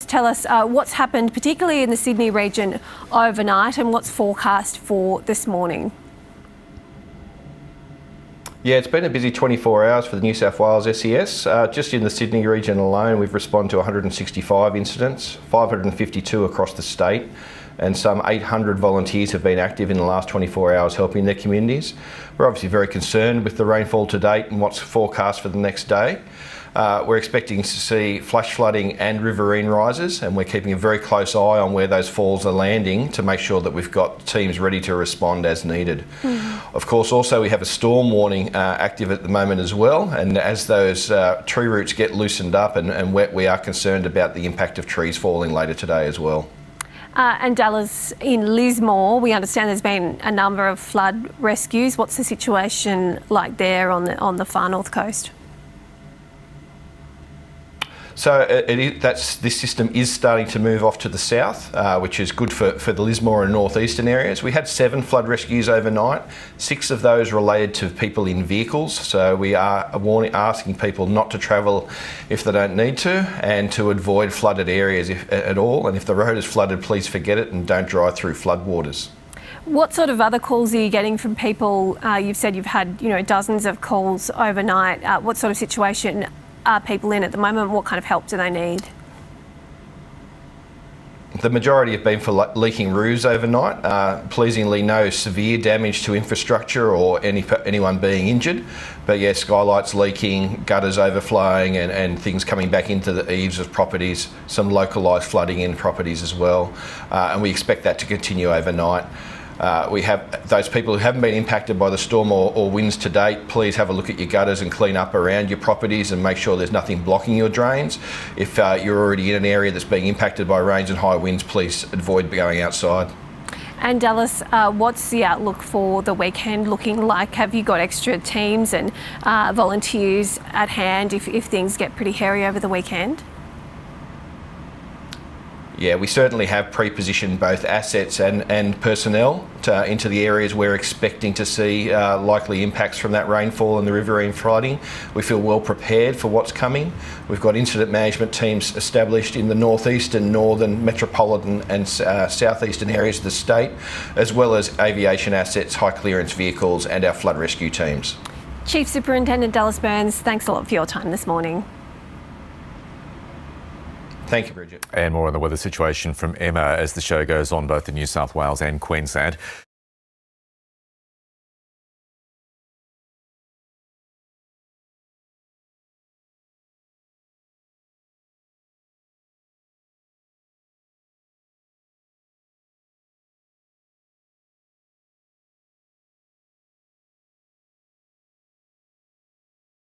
tell us what's happened, particularly in the Sydney region overnight, and what's forecast for this morning. Yeah, it's been a busy 24 hours for the New South Wales SES. Just in the Sydney region alone, we've responded to 165 incidents, 552 across the state, and some 800 volunteers have been active in the last 24 hours helping their communities. We're obviously very concerned with the rainfall to date and what's forecast for the next day. We're expecting to see flash flooding and riverine rises, and we're keeping a very close eye on where those falls are landing to make sure that we've got teams ready to respond as needed. Of course, also we have a storm warning active at the moment as well, and as those tree roots get loosened up and wet, we are concerned about the impact of trees falling later today as well. And Dallas, in Lismore, we understand there's been a number of flood rescues. What's the situation like there on the far north coast? So this system is starting to move off to the south, which is good for the Lismore and northeastern areas. We had 7 flood rescues overnight, 6 of those related to people in vehicles. So we are asking people not to travel if they don't need to, and to avoid flooded areas at all. And if the road is flooded, please forget it and don't drive through floodwaters. What sort of other calls are you getting from people? You've said you've had dozens of calls overnight. What sort of situation are people in at the moment? What kind of help do they need? The majority have been for leaking roofs overnight. Pleasingly, no severe damage to infrastructure or anyone being injured. But yeah, skylights leaking, gutters overflowing, and things coming back into the eaves of properties, some localised flooding in properties as well. And we expect that to continue overnight. We have those people who haven't been impacted by the storm or winds to date. Please have a look at your gutters and clean up around your properties and make sure there's nothing blocking your drains. If you're already in an area that's being impacted by rains and high winds, please avoid going outside. And Dallas, what's the outlook for the weekend looking like? Have you got extra teams and volunteers at hand if things get pretty hairy over the weekend? Yeah, we certainly have pre-positioned both assets and personnel into the areas we're expecting to see likely impacts from that rainfall and the riverine flooding. We feel well prepared for what's coming. We've got incident management teams established in the northeastern, northern, metropolitan and southeastern areas of the state, as well as aviation assets, high clearance vehicles and our flood rescue teams. Chief Superintendent Dallas Burns, thanks a lot for your time this morning. Thank you, Bridget. And more on the weather situation from Emma as the show goes on both in New South Wales and Queensland.